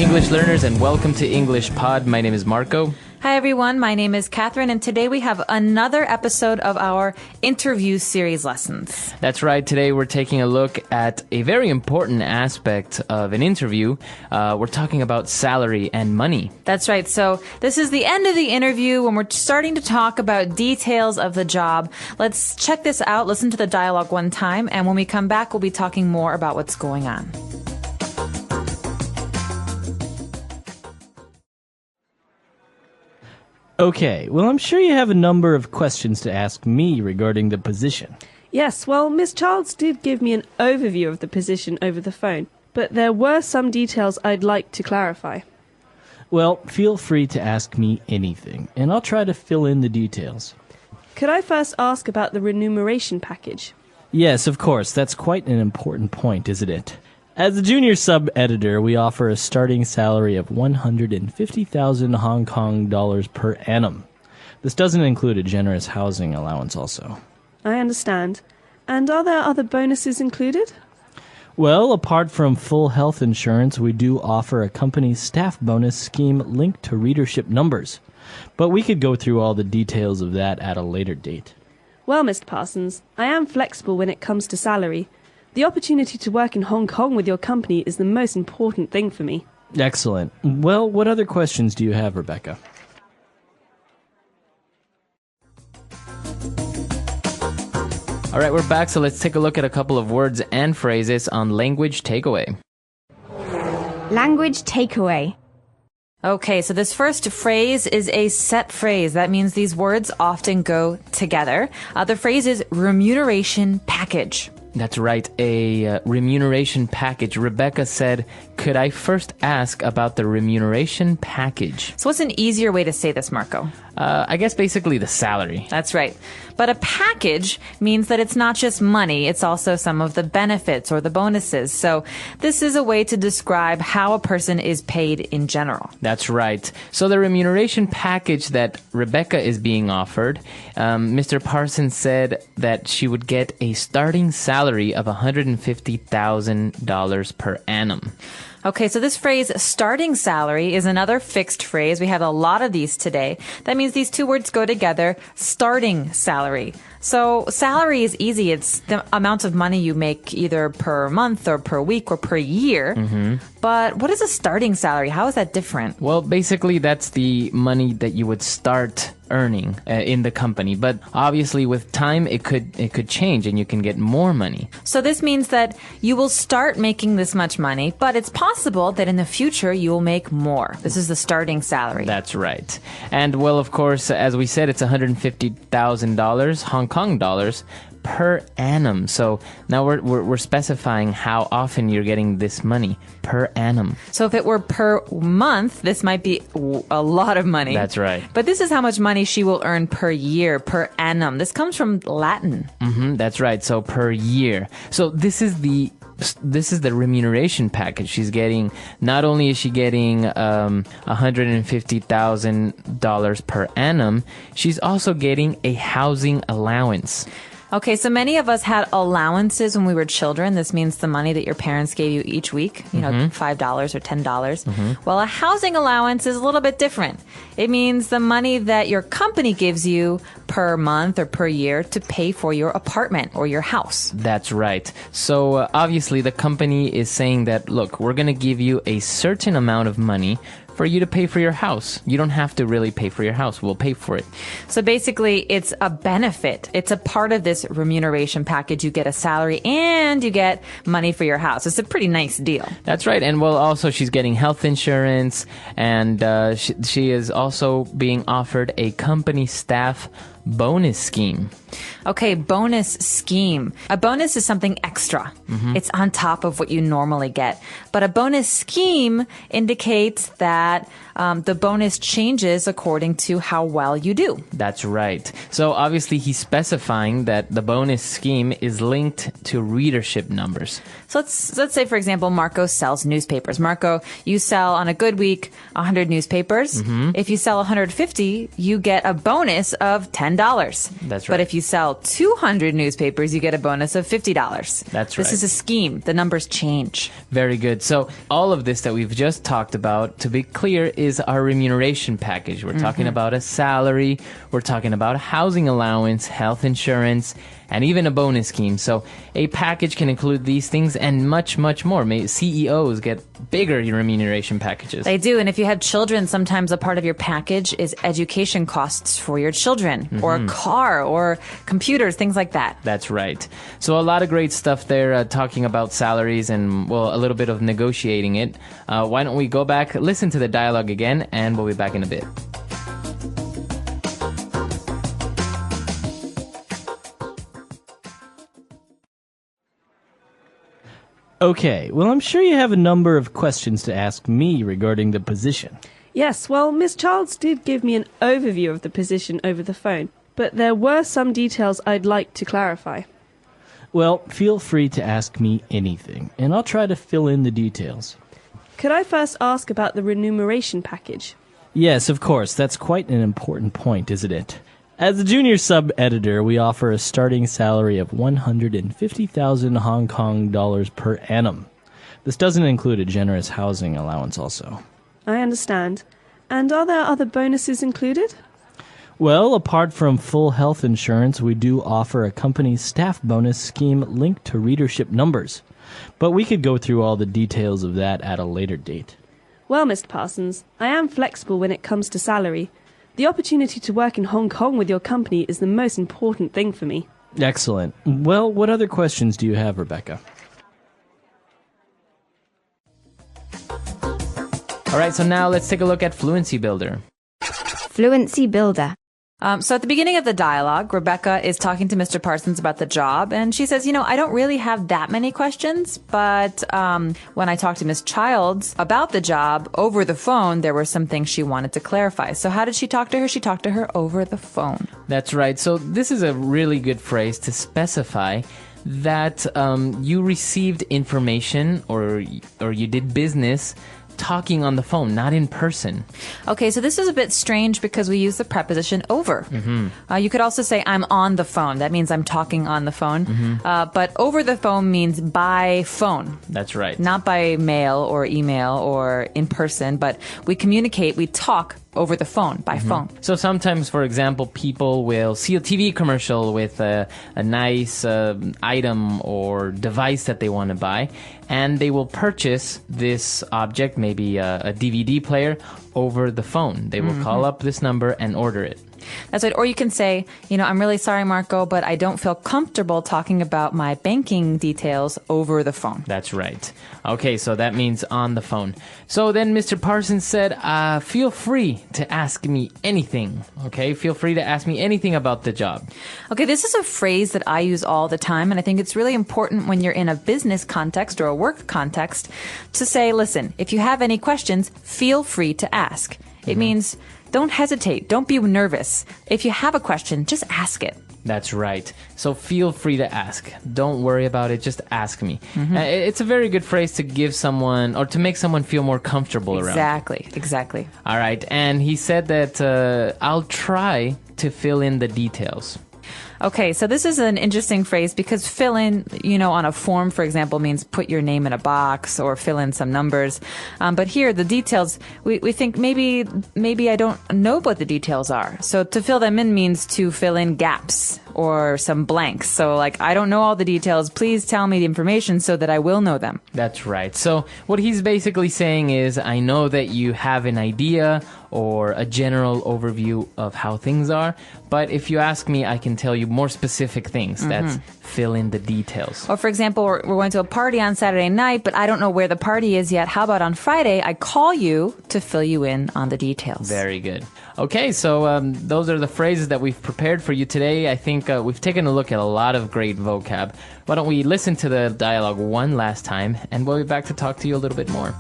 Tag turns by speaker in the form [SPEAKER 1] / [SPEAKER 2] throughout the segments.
[SPEAKER 1] English learners, and welcome to English Pod. My name is Marco.
[SPEAKER 2] Hi, everyone. My name is Catherine, and today we have another episode of our interview series lessons.
[SPEAKER 1] That's right. Today we're taking a look at a very important aspect of an interview. We're talking about salary and money.
[SPEAKER 2] That's right. So this is the end of the interview when we're starting to talk about details of the job. Let's check this out, listen to the dialogue one time, and when we come back, we'll be talking more about what's going on.
[SPEAKER 3] Okay, well, I'm sure you have a number of questions to ask me regarding the position.
[SPEAKER 4] Yes, well, Miss Childs did give me an overview of the position over the phone, but there were some details I'd like to clarify.
[SPEAKER 3] Well, feel free to ask me anything, and I'll try to fill in the details.
[SPEAKER 4] Could I first ask about the remuneration package?
[SPEAKER 3] Yes, of course, that's quite an important point, isn't it? As a junior sub-editor, we offer a starting salary of 150,000 Hong Kong dollars per annum. This doesn't include a generous housing allowance also.
[SPEAKER 4] I understand. And are there other bonuses included?
[SPEAKER 3] Well, apart from full health insurance, we do offer a company staff bonus scheme linked to readership numbers. But we could go through all the details of that at a later date.
[SPEAKER 4] Well, Mr. Parsons, I am flexible when it comes to salary. The opportunity to work in Hong Kong with your company is the most important thing for me.
[SPEAKER 3] Excellent. Well, what other questions do you have, Rebecca?
[SPEAKER 1] All right, we're back, so let's take a look at a couple of words and phrases on language takeaway.
[SPEAKER 5] Language takeaway.
[SPEAKER 2] Okay, so this first phrase is a set phrase. That means these words often go together. The phrase is remuneration package.
[SPEAKER 1] That's right, a remuneration package. Rebecca said, could I first ask about the remuneration package?
[SPEAKER 2] So what's an easier way to say this, Marco?
[SPEAKER 1] I guess basically the salary.
[SPEAKER 2] That's right. But a package means that it's not just money, it's also some of the benefits or the bonuses. So this is a way to describe how a person is paid in general.
[SPEAKER 1] That's right. So the remuneration package that Rebecca is being offered, Mr. Parsons said that she would get a starting salary of $150,000 per annum.
[SPEAKER 2] Okay, so this phrase, starting salary, is another fixed phrase. We have a lot of these today. That means these two words go together, starting salary. So salary is easy. It's the amount of money you make either per month or per week or per year. Mm-hmm. But what is a starting salary? How is that different?
[SPEAKER 1] Well, basically, that's the money that you would start earning in the company. But obviously, with time, it could change and you can get more money.
[SPEAKER 2] So this means that you will start making this much money, but it's possible that in the future you will make more. This is the starting salary.
[SPEAKER 1] That's right. And well, of course, as we said, it's $150,000 Hong Kong dollars per annum. So now we're specifying how often you're getting this money per annum.
[SPEAKER 2] So if it were per month, this might be a lot of money.
[SPEAKER 1] That's right.
[SPEAKER 2] But this is how much money she will earn per year, per annum. This comes from Latin.
[SPEAKER 1] Mm-hmm, that's right. So per year. So this is the remuneration package. She's getting, not only is she getting $150,000 per annum, she's also getting a housing allowance.
[SPEAKER 2] Okay, so many of us had allowances when we were children. This means the money that your parents gave you each week, you know, $5 or $10. Mm-hmm. Well, a housing allowance is a little bit different. It means the money that your company gives you per month or per year to pay for your apartment or your house.
[SPEAKER 1] That's right. So obviously the company is saying that, look, we're going to give you a certain amount of money for you to pay for your house. You don't have to really pay for your house. We'll pay for it.
[SPEAKER 2] So basically, it's a benefit. It's a part of this remuneration package. You get a salary and you get money for your house. It's a pretty nice deal.
[SPEAKER 1] That's right. And well, also she's getting health insurance, and she is also being offered a company staff bonus scheme.
[SPEAKER 2] Okay, bonus scheme. A bonus is something extra. Mm-hmm. It's on top of what you normally get. But a bonus scheme indicates that the bonus changes according to how well you do.
[SPEAKER 1] That's right. So obviously he's specifying that the bonus scheme is linked to readership numbers.
[SPEAKER 2] So let's say, for example, Marco sells newspapers. Marco, you sell on a good week 100 newspapers. Mm-hmm. If you sell 150, you get a bonus of $10.
[SPEAKER 1] That's right.
[SPEAKER 2] But if you sell 200 newspapers, you get a bonus of $50.
[SPEAKER 1] That's right.
[SPEAKER 2] This is a scheme. The numbers change.
[SPEAKER 1] Very good. So all of this that we've just talked about, to be clear, is our remuneration package. We're talking about a salary. We're talking about housing allowance, health insurance, and even a bonus scheme. So a package can include these things and much, much more. CEOs get bigger remuneration packages.
[SPEAKER 2] They do. And if you have children, sometimes a part of your package is education costs for your children, or a car, or computers, things like that.
[SPEAKER 1] That's right. So a lot of great stuff there, talking about salaries and, well, a little bit of negotiating it. Why don't we go back, listen to the dialogue again, and we'll be back in a bit.
[SPEAKER 3] Okay, well, I'm sure you have a number of questions to ask me regarding the position.
[SPEAKER 4] Yes, well, Miss Childs did give me an overview of the position over the phone, but there were some details I'd like to clarify.
[SPEAKER 3] Well, feel free to ask me anything, and I'll try to fill in the details.
[SPEAKER 4] Could I first ask about the remuneration package?
[SPEAKER 3] Yes, of course, that's quite an important point, isn't it? As a junior sub-editor, we offer a starting salary of 150,000 Hong Kong dollars per annum. This doesn't include a generous housing allowance also.
[SPEAKER 4] I understand. And are there other bonuses included?
[SPEAKER 3] Well, apart from full health insurance, we do offer a company staff bonus scheme linked to readership numbers. But we could go through all the details of that at a later date.
[SPEAKER 4] Well, Mr. Parsons, I am flexible when it comes to salary. The opportunity to work in Hong Kong with your company is the most important thing for me.
[SPEAKER 3] Excellent. Well, what other questions do you have, Rebecca?
[SPEAKER 1] All right, so now let's take a look at Fluency Builder.
[SPEAKER 5] Fluency Builder.
[SPEAKER 2] So at the beginning of the dialogue, Rebecca is talking to Mr. Parsons about the job, and she says, I don't really have that many questions, but when I talked to Miss Childs about the job over the phone, there were some things she wanted to clarify. So how did she talk to her? She talked to her over the phone.
[SPEAKER 1] That's right. So this is a really good phrase to specify that you received information or you did business talking on the phone, not in person.
[SPEAKER 2] Okay, so this is a bit strange because we use the preposition over. You could also say I'm on the phone. That means I'm talking on the phone. But over the phone means by phone.
[SPEAKER 1] That's right.
[SPEAKER 2] Not by mail or email or in person, but we communicate, we talk over the phone, by phone.
[SPEAKER 1] So sometimes, for example, people will see a TV commercial with a nice item or device that they want to buy, and they will purchase this object, maybe a DVD player, over the phone. They will call up this number and order it.
[SPEAKER 2] That's right. Or you can say, I'm really sorry, Marco, but I don't feel comfortable talking about my banking details over the phone.
[SPEAKER 1] That's right. Okay, so that means on the phone. So then Mr. Parsons said, feel free to ask me anything. Okay, feel free to ask me anything about the job.
[SPEAKER 2] Okay, this is a phrase that I use all the time, and I think it's really important when you're in a business context or a work context to say, listen, if you have any questions, feel free to ask. It means don't hesitate. Don't be nervous. If you have a question, just ask it.
[SPEAKER 1] That's right. So feel free to ask. Don't worry about it. Just ask me. It's a very good phrase to give someone or to make someone feel more comfortable around.
[SPEAKER 2] Exactly.
[SPEAKER 1] All right. And he said that I'll try to fill in the details.
[SPEAKER 2] Okay, so this is an interesting phrase because fill in, on a form, for example, means put your name in a box or fill in some numbers. But here, the details, we think maybe I don't know what the details are. So to fill them in means to fill in gaps or some blanks. So I don't know all the details. Please tell me the information so that I will know them.
[SPEAKER 1] That's right. So what he's basically saying is, I know that you have an idea or a general overview of how things are, but if you ask me, I can tell you more specific things. That's fill in the details.
[SPEAKER 2] Or for example, we're going to a party on Saturday night, but I don't know where the party is yet. How about on Friday, I call you to fill you in on the details.
[SPEAKER 1] Very good. Okay, so those are the phrases that we've prepared for you today. I think we've taken a look at a lot of great vocab. Why don't we listen to the dialogue one last time, and we'll be back to talk to you a little bit more.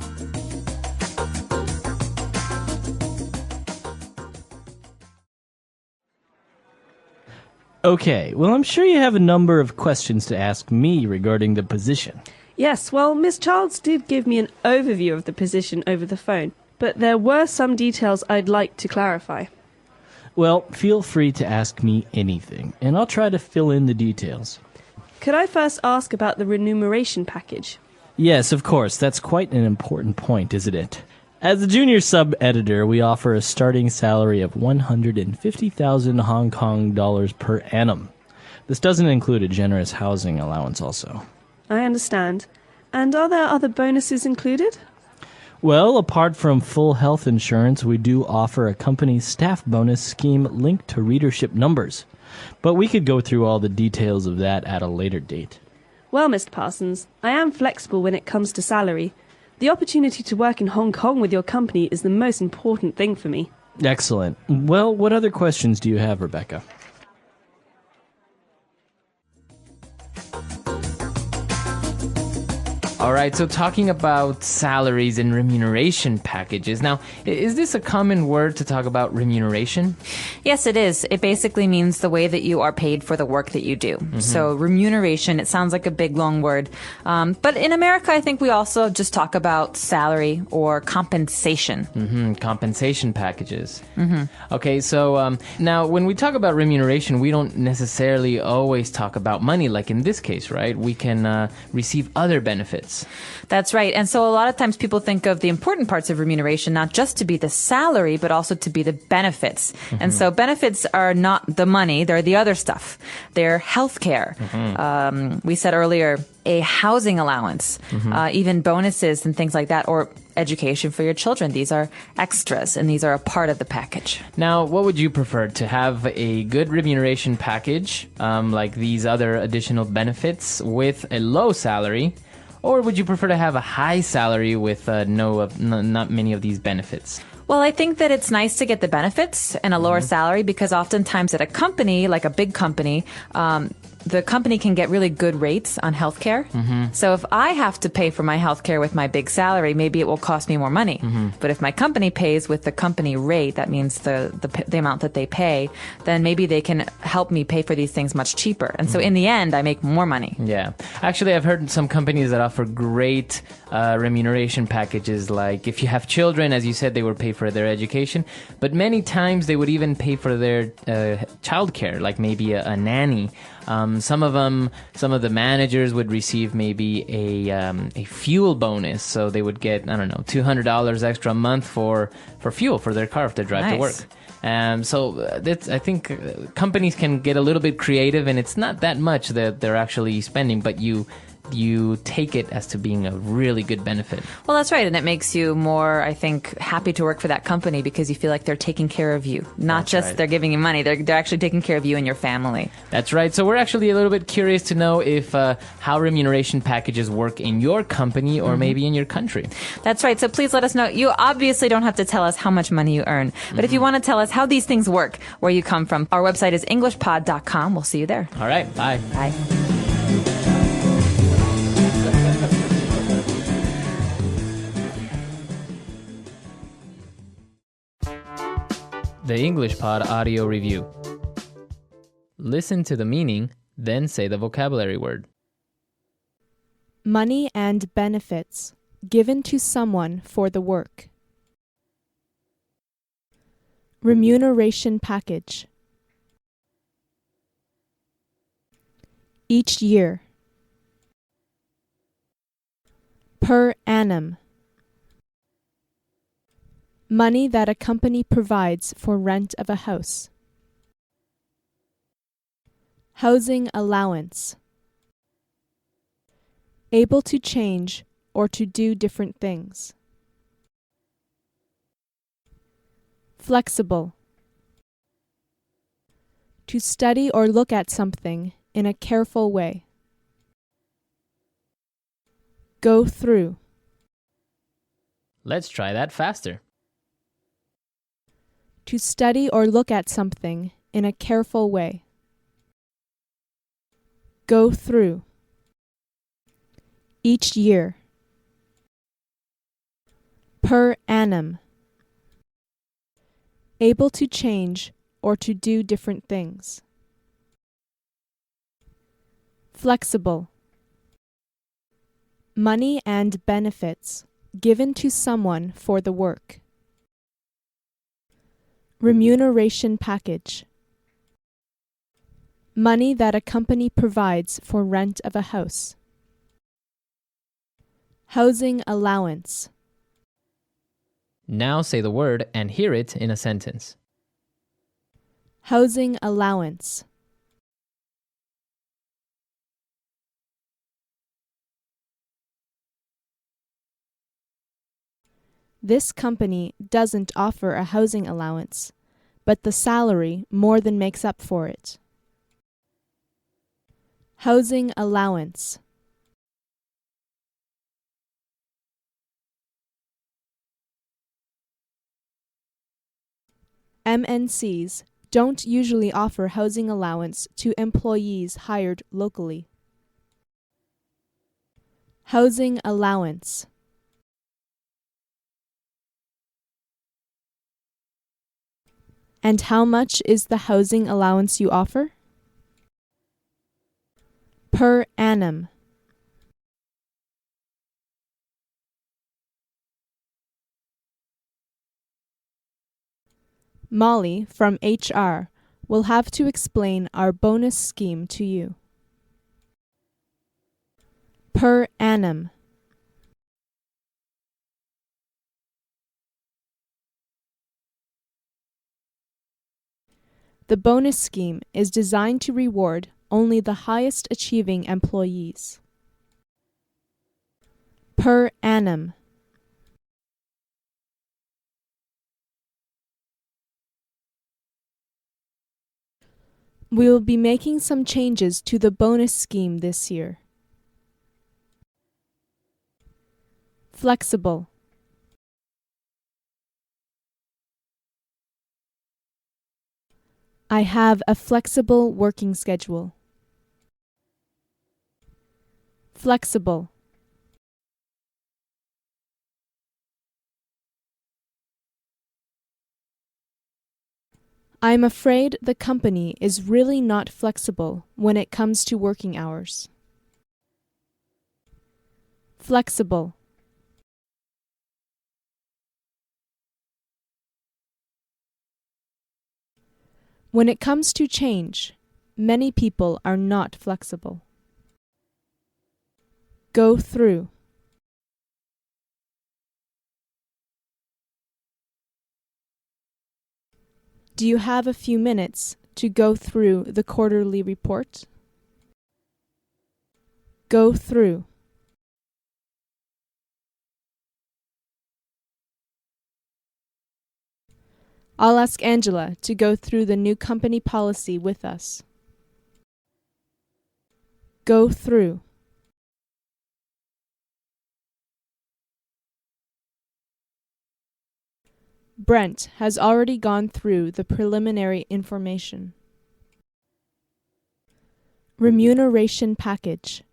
[SPEAKER 3] Okay, well, I'm sure you have a number of questions to ask me regarding the position.
[SPEAKER 4] Yes, well, Miss Childs did give me an overview of the position over the phone, but there were some details I'd like to clarify.
[SPEAKER 3] Well, feel free to ask me anything, and I'll try to fill in the details.
[SPEAKER 4] Could I first ask about the remuneration package?
[SPEAKER 3] Yes, of course. That's quite an important point, isn't it? As a junior sub-editor, we offer a starting salary of 150,000 Hong Kong dollars per annum. This doesn't include a generous housing allowance also.
[SPEAKER 4] I understand. And are there other bonuses included?
[SPEAKER 3] Well, apart from full health insurance, we do offer a company staff bonus scheme linked to readership numbers. But we could go through all the details of that at a later date.
[SPEAKER 4] Well, Mr. Parsons, I am flexible when it comes to salary. The opportunity to work in Hong Kong with your company is the most important thing for me.
[SPEAKER 3] Excellent. Well, what other questions do you have, Rebecca?
[SPEAKER 1] All right, so talking about salaries and remuneration packages. Now, is this a common word to talk about remuneration?
[SPEAKER 2] Yes, it is. It basically means the way that you are paid for the work that you do. So remuneration, it sounds like a big, long word. But in America, I think we also just talk about salary or compensation.
[SPEAKER 1] Compensation packages. Okay, so now when we talk about remuneration, we don't necessarily always talk about money, like in this case, right? We can receive other benefits.
[SPEAKER 2] That's right. And so a lot of times people think of the important parts of remuneration not just to be the salary, but also to be the benefits. And so benefits are not the money, they're the other stuff. They're healthcare. We said earlier, a housing allowance, even bonuses and things like that, or education for your children. These are extras, and these are a part of the package.
[SPEAKER 1] Now, what would you prefer? To have a good remuneration package, like these other additional benefits, with a low salary? Or would you prefer to have a high salary with not many of these benefits?
[SPEAKER 2] Well, I think that it's nice to get the benefits and a lower salary because oftentimes at a company, like a big company, the company can get really good rates on healthcare. So if I have to pay for my healthcare with my big salary, maybe it will cost me more money. But if my company pays with the company rate, that means the amount that they pay, then maybe they can help me pay for these things much cheaper. And so in the end, I make more money.
[SPEAKER 1] Yeah. Actually, I've heard some companies that offer great remuneration packages. Like if you have children, as you said, they would pay for their education. But many times they would even pay for their childcare, like maybe a nanny. Some of the managers would receive maybe a fuel bonus, so they would get, I don't know, $200 extra a month for fuel for their car if they drive to work. I think companies can get a little bit creative, and it's not that much that they're actually spending, but you take it as to being a really good benefit.
[SPEAKER 2] Well, that's right. And it makes you more, I think, happy to work for that company because you feel like they're taking care of you. Not just they're giving you money. They're actually taking care of you and your family.
[SPEAKER 1] That's right. So we're actually a little bit curious to know if how remuneration packages work in your company or maybe in your country.
[SPEAKER 2] That's right. So please let us know. You obviously don't have to tell us how much money you earn. But if you want to tell us how these things work, where you come from, our website is englishpod.com. We'll see you there.
[SPEAKER 1] All right. Bye.
[SPEAKER 2] Bye.
[SPEAKER 1] The English Pod Audio Review. Listen to the meaning, then say the vocabulary word.
[SPEAKER 6] Money and benefits given to someone for the work. Remuneration package. Each year. Per annum. Money that a company provides for rent of a house. Housing allowance. Able to change or to do different things. Flexible. To study or look at something in a careful way. Go through.
[SPEAKER 1] Let's try that faster.
[SPEAKER 6] To study or look at something in a careful way. Go through. Each year. Per annum. Able to change or to do different things. Flexible. Money and benefits given to someone for the work. Remuneration package. Money that a company provides for rent of a house. Housing allowance.
[SPEAKER 1] Now say the word and hear it in a sentence.
[SPEAKER 6] Housing allowance. This company doesn't offer a housing allowance, but the salary more than makes up for it. Housing allowance. MNCs don't usually offer housing allowance to employees hired locally. Housing allowance. And how much is the housing allowance you offer? Per annum. Molly from HR will have to explain our bonus scheme to you. Per annum. The bonus scheme is designed to reward only the highest achieving employees. Per annum. We will be making some changes to the bonus scheme this year. Flexible. I have a flexible working schedule. Flexible. I'm afraid the company is really not flexible when it comes to working hours. Flexible. When it comes to change, many people are not flexible. Go through. Do you have a few minutes to go through the quarterly report? Go through. I'll ask Angela to go through the new company policy with us. Go through. Brent has already gone through the preliminary information. Remuneration package.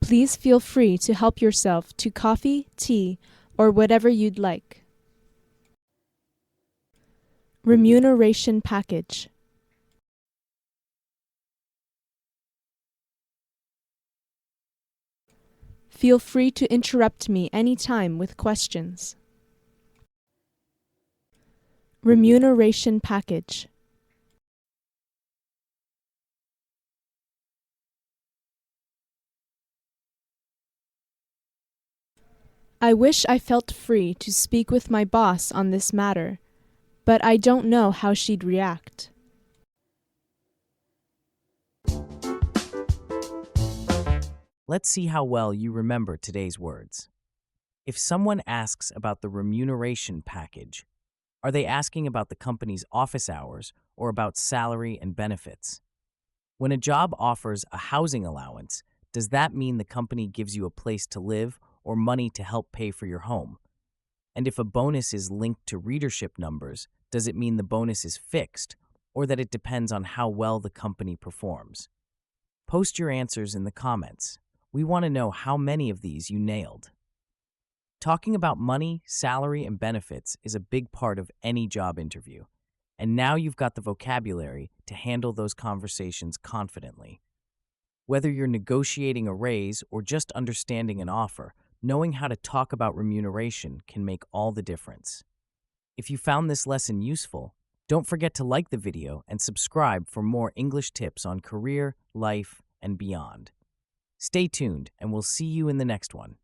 [SPEAKER 6] Please feel free to help yourself to coffee, tea, or whatever you'd like. Remuneration package. Feel free to interrupt me anytime with questions. Remuneration package. I wish I felt free to speak with my boss on this matter, but I don't know how she'd react.
[SPEAKER 7] Let's see how well you remember today's words. If someone asks about the remuneration package, are they asking about the company's office hours or about salary and benefits? When a job offers a housing allowance, does that mean the company gives you a place to live or money to help pay for your home? And if a bonus is linked to readership numbers, does it mean the bonus is fixed or that it depends on how well the company performs? Post your answers in the comments. We want to know how many of these you nailed. Talking about money, salary, and benefits is a big part of any job interview. And now you've got the vocabulary to handle those conversations confidently. Whether you're negotiating a raise or just understanding an offer, knowing how to talk about remuneration can make all the difference. If you found this lesson useful, don't forget to like the video and subscribe for more English tips on career, life, and beyond. Stay tuned, and we'll see you in the next one.